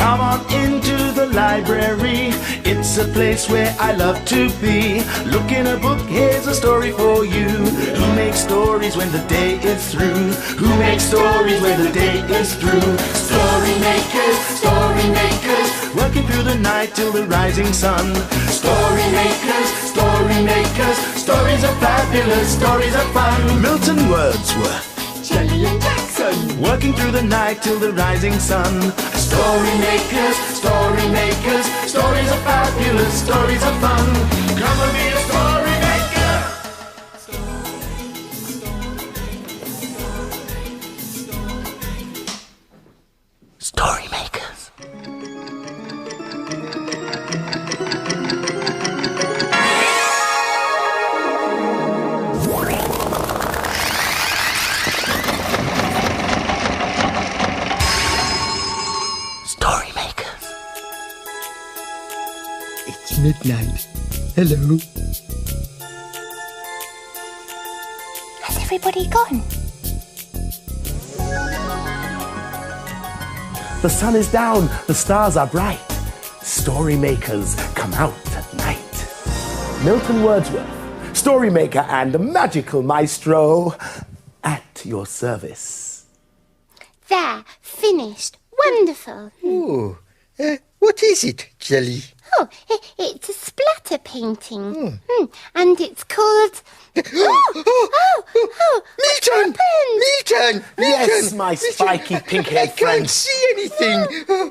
Come on into the library. It's a place where I love to be. Look in a book, here's a story for you. Who makes stories when the day is through? Who makes stories when the day is through? Story makers, working through the night till the rising sun. Story makers, stories are fabulous, stories are fun. Milton Wordsworth, Shelley and Jackson, working through the night till the rising sun. Story makers, stories are fabulous, stories are fun. Come and be a story maker. Story makers. Story makers. It's midnight. Hello. has everybody gone? The sun is down, the stars are bright. Story makers come out at night. Milton Wordsworth, story maker and magical maestro, at your service. There, finished. Wonderful. Oh, what is it, Jelly? Oh, it's a splatter painting. And it's called... Milton! Milton! Yes, my spiky pink-haired I friend. can't see anything.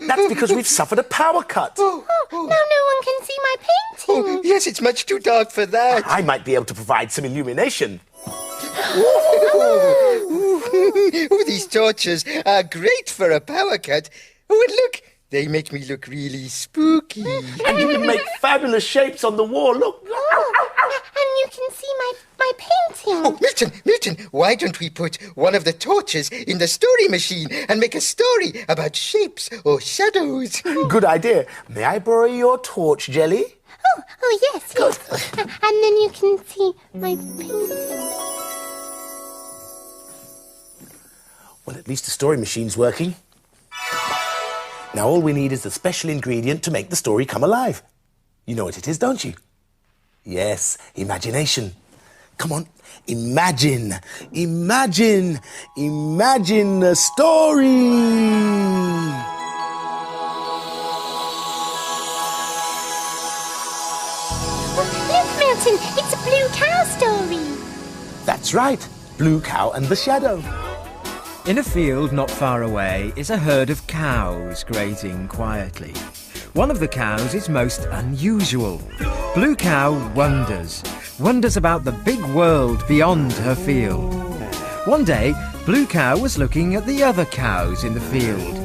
That's because we've suffered a power cut. Now no one can see my painting. Oh, yes, it's much too dark for that. I might be able to provide some illumination. Oh, these torches are great for a power cut. Oh, and look, they make me look really spooky. And you can make fabulous shapes on the wall. Look. And you can see my painting. Oh, Milton, why don't we put one of the torches in the story machine and make a story about shapes or shadows? Good idea. May I borrow your torch, Jelly? Oh, yes. And then you can see my painting. Well, at least the story machine's working. Now all we need is the special ingredient to make the story come alive. You know what it is, don't you? Yes, imagination. Come on, imagine a story. Look, Milton, it's a blue cow story. That's right, Blue Cow and the Shadow. In a field not far away is a herd of cows grazing quietly. One of the cows is most unusual. Blue Cow wonders about the big world beyond her field. One day, Blue Cow was looking at the other cows in the field.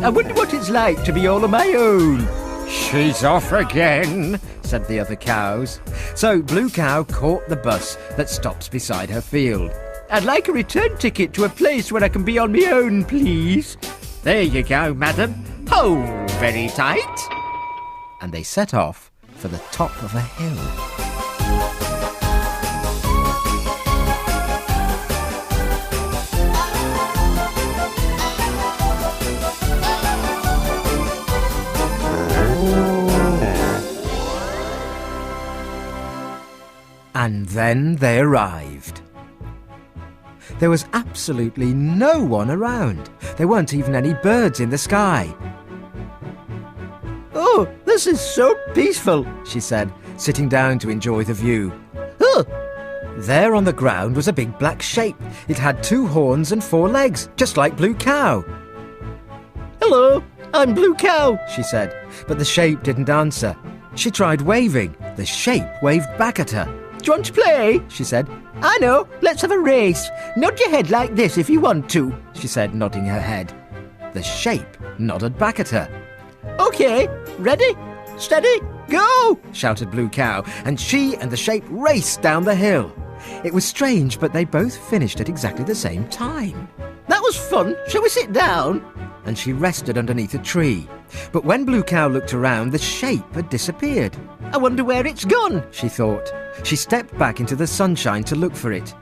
I wonder what it's like to be all on my own. She's off again, said the other cows. So Blue Cow caught the bus that stops beside her field. I'd like a return ticket to a place where I can be on my own, please. There you go, madam. Hold very tight. And they set off for the top of a hill. And then they arrived. There was absolutely no one around. There weren't even any birds in the sky. Oh, this is so peaceful, she said, sitting down to enjoy the view. Oh! There on the ground was a big black shape. It had 2 horns and 4 legs, just like Blue Cow. Hello, I'm Blue Cow, she said, but the shape didn't answer. She tried waving. The shape waved back at her. Do you want to play? She said. I know, let's have a race. Nod your head like this if you want to, she said, nodding her head. The shape nodded back at her. OK, ready, steady, go, shouted Blue Cow, and she and the shape raced down the hill. It was strange, but they both finished at exactly the same time. That was fun. Shall we sit down? And she rested underneath a tree. But when Blue Cow looked around, the shape had disappeared. I wonder where it's gone, she thought. She stepped back into the sunshine to look for it.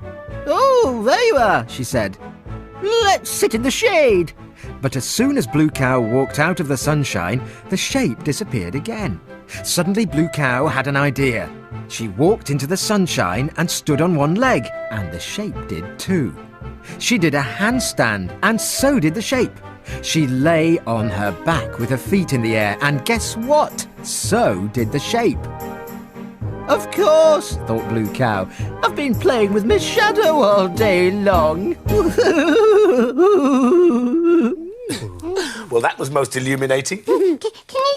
Oh, there you are, she said. Let's sit in the shade. But as soon as Blue Cow walked out of the sunshine, the shape disappeared again. Suddenly Blue Cow had an idea. She walked into the sunshine and stood on one leg, and the shape did too. She did a handstand, and so did the shape. She lay on her back with her feet in the air, and guess what? So did the shape. Of course, thought Blue Cow. I've been playing with Miss Shadow all day long. Well, that was most illuminating. Can you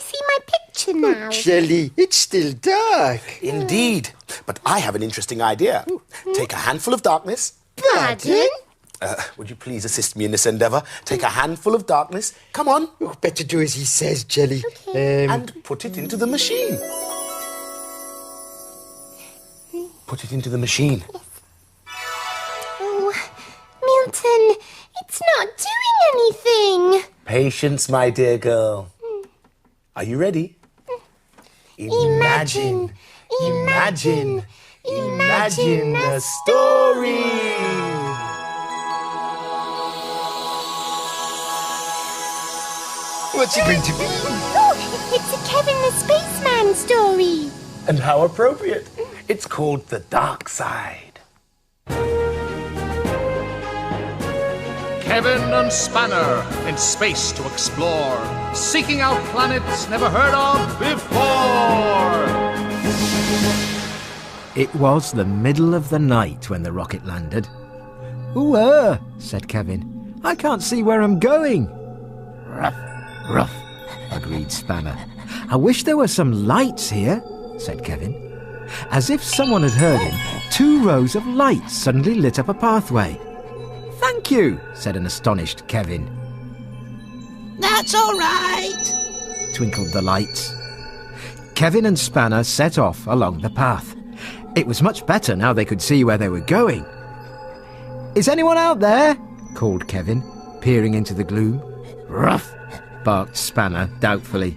see my picture now? Jelly, it's still dark. Indeed. But I have an interesting idea. Take a handful of darkness. Pardon? Would you please assist me in this endeavour? Take a handful of darkness. Come on. Oh, better do as he says, Jelly. And put it into the machine. Put it into the machine. Oh, Milton, it's not doing anything. Patience, my dear girl. Are you ready? Imagine a story. What's it going to be? Oh, it's a Kevin the Spaceman story. And how appropriate. It's called The Dark Side. Kevin and Spanner in space to explore, seeking out planets never heard of before. It was the middle of the night when the rocket landed. Ooh, said Kevin. I can't see where I'm going. Ruff, ruff, agreed Spanner. I wish there were some lights here, said Kevin. As if someone had heard him, 2 rows of lights suddenly lit up a pathway. Thank you, said an astonished Kevin. That's all right, twinkled the lights. Kevin and Spanner set off along the path. It was much better now they could see where they were going. Is anyone out there? Called Kevin, peering into the gloom. Ruff, barked Spanner doubtfully.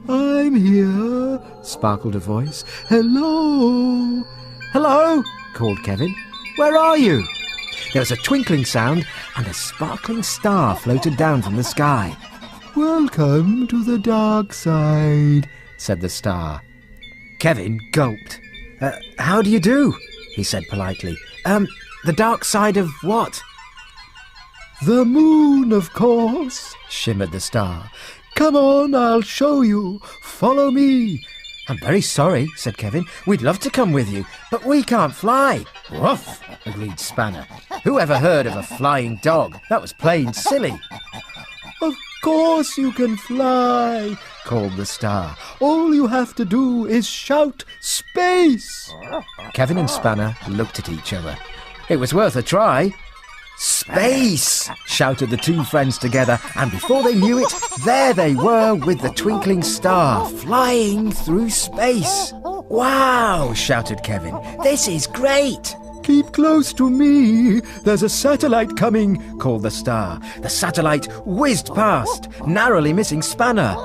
I'm here, sparkled a voice. Hello? Hello, called Kevin. Where are you? There was a twinkling sound, and a sparkling star floated down from the sky. Welcome to the dark side, said the star. Kevin gulped. How do you do? He said politely. The dark side of what? The moon, of course, shimmered the star. Come on, I'll show you. Follow me. I'm very sorry, said Kevin. We'd love to come with you, but we can't fly. Woof, agreed Spanner. Who ever heard of a flying dog? That was plain silly. Of course you can fly, called the star. All you have to do is shout space. Kevin and Spanner looked at each other. It was worth a try. Space! Shouted the 2 friends together, and before they knew it, there they were with the twinkling star, flying through space. Wow! Shouted Kevin. This is great! Keep close to me. There's a satellite coming, called the star. The satellite whizzed past, narrowly missing Spanner.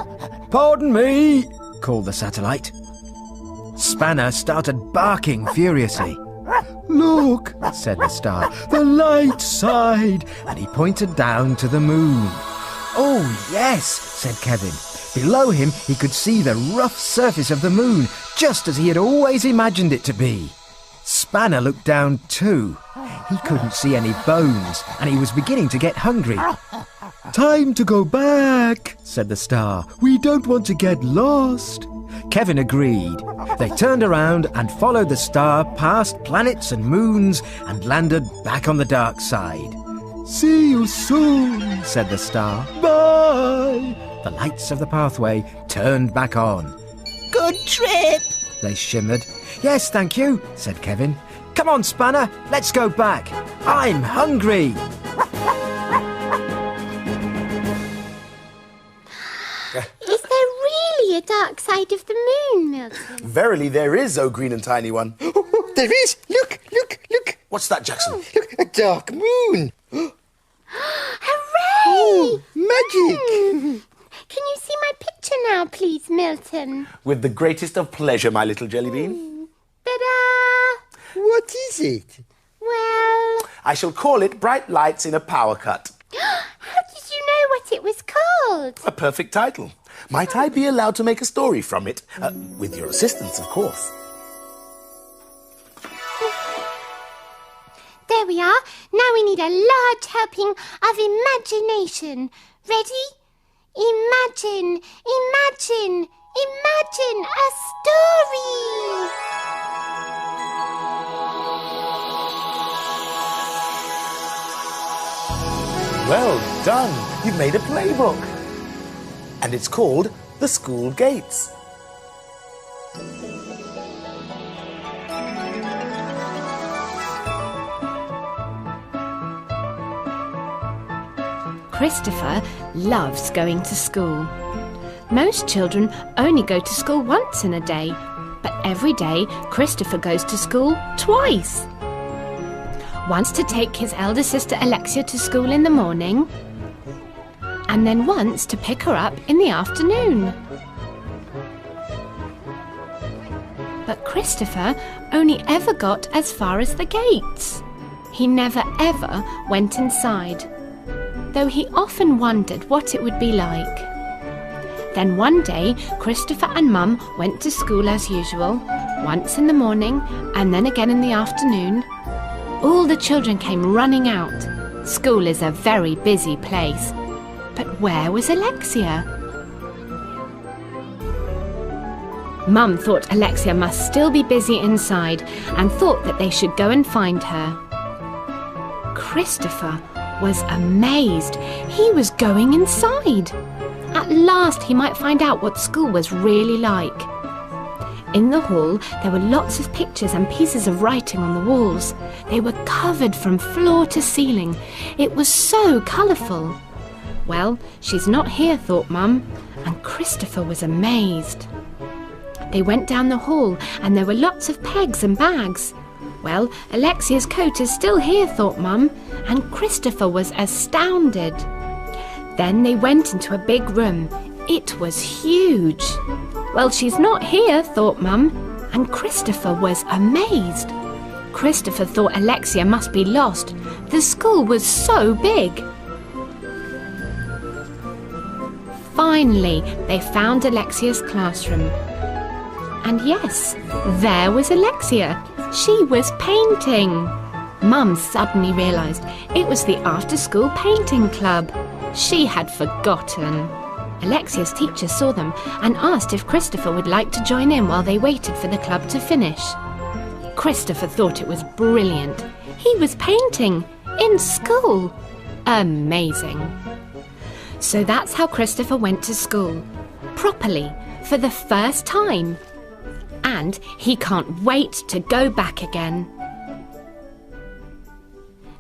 Pardon me, called the satellite. Spanner started barking furiously. Look, said the star, the light side, and he pointed down to the moon. Oh, yes, said Kevin. Below him, he could see the rough surface of the moon, just as he had always imagined it to be. Spanner looked down too. He couldn't see any bones, and he was beginning to get hungry. Time to go back, said the star. We don't want to get lost. Kevin agreed. They turned around and followed the star past planets and moons and landed back on the dark side. See you soon, said the star. Bye. The lights of the pathway turned back on. good trip. They shimmered. Yes, thank you, said Kevin. Come on, Spanner, let's go back. I'm hungry. Is there really a dark side of the moon, Milton? Verily there is, oh green and tiny one. Oh, there is. Look, look, look. What's that, Jackson? Look, a dark moon. Hooray! Magic. Can you see my picture now, please, Milton? With the greatest of pleasure, my little jelly bean. Ta-da! What is it? Well, I shall call it Bright Lights in a Power Cut. how did you know called? A perfect title. Might I be allowed to make a story from it? With your assistance, of course. There we are. Now we need a large helping of imagination. Ready? Imagine, imagine, imagine a story. Well done. You've made a playbook. And it's called The School Gates. Christopher loves going to school. Most children only go to school once in a day, but every day Christopher goes to school twice. Once to take his elder sister Alexia to school in the morning, and then once to pick her up in the afternoon. But Christopher only ever got as far as the gates. He never ever went inside, though he often wondered what it would be like. Then one day, Christopher and Mum went to school as usual, once in the morning and then again in the afternoon. All the children came running out. School is a very busy place. But where was Alexia? Mum thought Alexia must still be busy inside and thought that they should go and find her. Christopher was amazed. He was going inside. At last he might find out what school was really like. In the hall there were lots of pictures and pieces of writing on the walls. They were covered from floor to ceiling. It was so colourful. Well, she's not here, thought Mum, and Christopher was amazed. They went down the hall and there were lots of pegs and bags. Well, Alexia's coat is still here, thought Mum, and Christopher was astounded. Then they went into a big room. It was huge. Well, she's not here, thought Mum, and Christopher was amazed. Christopher thought Alexia must be lost. The school was so big. Finally, they found Alexia's classroom. And yes, there was Alexia. She was painting. Mum suddenly realised it was the after-school painting club. She had forgotten. Alexia's teacher saw them and asked if Christopher would like to join in while they waited for the club to finish. Christopher thought it was brilliant. He was painting in school. Amazing. So that's how Christopher went to school. Properly, for the first time. And he can't wait to go back again.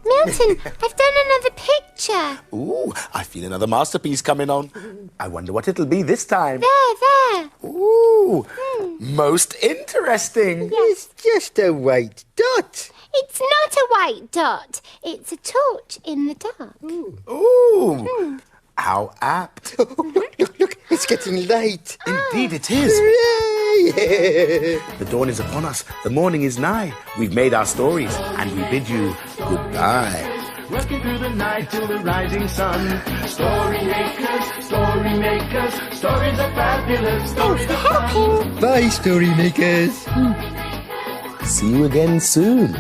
Milton, I've done another picture. Ooh, I feel another masterpiece coming on. I wonder what it'll be this time. There. Ooh, most interesting. It's just a white dot. It's not a white dot. It's a torch in the dark. Ooh, how apt. Oh, look, it's getting light. Indeed it is. Hooray! The dawn is upon us. The morning is nigh. We've made our stories, and we bid you goodbye. Working through the night till the rising sun. Story makers, stories are fabulous. Thanks for helping. Bye, story makers. See you again soon.